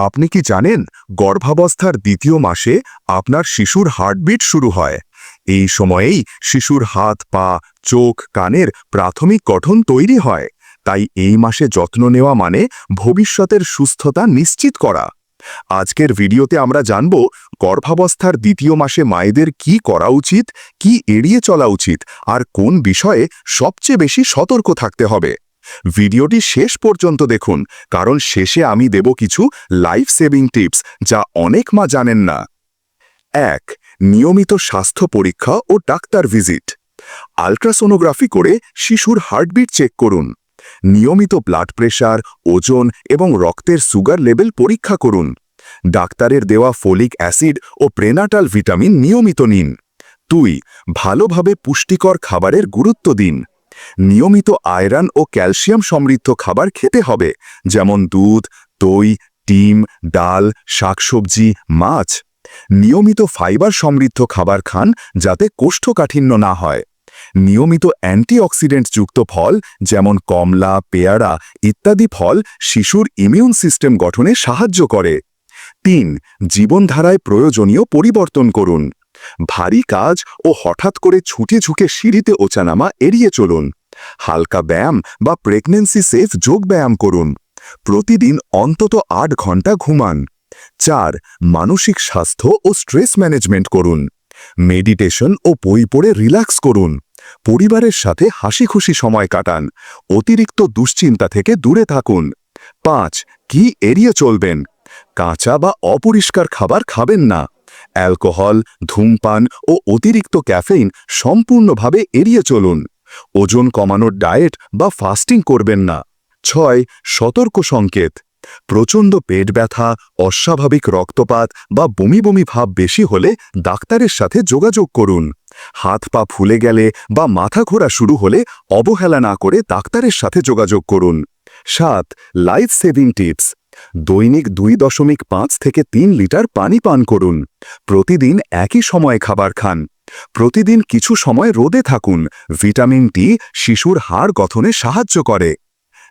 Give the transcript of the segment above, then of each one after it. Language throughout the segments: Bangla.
আপনি কি জানেন গর্ভাবস্থার দ্বিতীয় মাসে আপনার শিশুর হার্টবিট শুরু হয়? এই সময়েই শিশুর হাত পা চোখ কানের প্রাথমিক গঠন তৈরি হয়। তাই এই মাসে যত্ন নেওয়া মানে ভবিষ্যতের সুস্থতা নিশ্চিত করা। আজকের ভিডিওতে আমরা জানব গর্ভাবস্থার দ্বিতীয় মাসে মায়েদের কি করা উচিত, কি এড়িয়ে চলা উচিত, আর কোন বিষয়ে সবচেয়ে বেশি সতর্ক থাকতে হবে। ভিডিওটি শেষ পর্যন্ত দেখুন, কারণ শেষে আমি দেব কিছু লাইফ সেভিং টিপস যা অনেক মা জানেন না। 1. নিয়মিত স্বাস্থ্য পরীক্ষা ও ডাক্তার ভিজিট। আল্ট্রাসোনোগ্রাফি করে শিশুর হার্টবিট চেক করুন। নিয়মিত ব্লাড প্রেশার, ওজন এবং রক্তের সুগার লেভেল পরীক্ষা করুন। ডাক্তারের দেওয়া ফোলিক অ্যাসিড ও প্রেনাটাল ভিটামিন নিয়মিত নিন। 2. ভালোভাবে পুষ্টিকর খাবারের গুরুত্ব দিন। নিয়মিত আয়রন ও ক্যালসিয়াম সমৃদ্ধ খাবার খেতে হবে, যেমন দুধ, দই, ডিম, ডাল, শাকসবজি, মাছ। নিয়মিত ফাইবার সমৃদ্ধ খাবার খান যাতে কোষ্ঠকাঠিন্য না হয়। নিয়মিত অ্যান্টিঅক্সিডেন্টযুক্ত ফল যেমন কমলা, পেয়ারা ইত্যাদি ফল শিশুর ইমিউন সিস্টেম গঠনে সাহায্য করে। 3. জীবনধারায় প্রয়োজনীয় পরিবর্তন করুন। ভারী কাজ ও হঠাৎ করে ছুটে ঝুঁকে সিঁড়িতে ওঠানামা এড়িয়ে চলুন। হালকা ব্যায়াম বা প্রেগন্যান্সি সেফ যোগ ব্যায়াম করুন। প্রতিদিন অন্তত 8 ঘন্টা ঘুমান। 4. মানসিক স্বাস্থ্য ও স্ট্রেস ম্যানেজমেন্ট করুন। মেডিটেশন ও বই পড়ে রিল্যাক্স করুন। পরিবারের সাথে হাসি খুশি সময় কাটান। অতিরিক্ত দুশ্চিন্তা থেকে দূরে থাকুন। 5. কি এড়িয়ে চলবেন? কাঁচা বা অপরিষ্কার খাবার খাবেন না। অ্যালকোহল, ধূমপান ও অতিরিক্ত ক্যাফেইন সম্পূর্ণভাবে এড়িয়ে চলুন। ওজন কমানোর ডায়েট বা ফাস্টিং করবেন না। 6. সতর্ক সংকেত। প্রচণ্ড পেট ব্যথা, অস্বাভাবিক রক্তপাত বা বমি বমি ভাব বেশি হলে ডাক্তারের সাথে যোগাযোগ করুন। হাত পা ফুলে গেলে বা মাথা ঘোরা শুরু হলে অবহেলা না করে ডাক্তারের সাথে যোগাযোগ করুন। 7. Life saving tips. দৈনিক 2.5 থেকে 3 লিটার পানি পান করুন। প্রতিদিন একই সময়ে খাবার খান। প্রতিদিন কিছু সময় রোদে থাকুন। ভিটামিন ডি শিশুর হাড় গঠনে সাহায্য করে।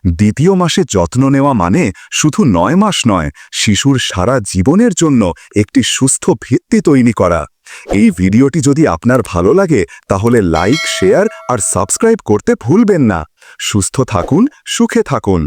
দ্বিতীয় মাসে যত্ন নেওয়া মানে শুধু 9 মাস নয়, শিশুর সারা জীবনের জন্য একটি সুস্থ ভিত্তি তৈরি করা। এই ভিডিওটি যদি আপনার ভালো লাগে তাহলে লাইক, শেয়ার আর সাবস্ক্রাইব করতে ভুলবেন না। সুস্থ থাকুন, সুখে থাকুন।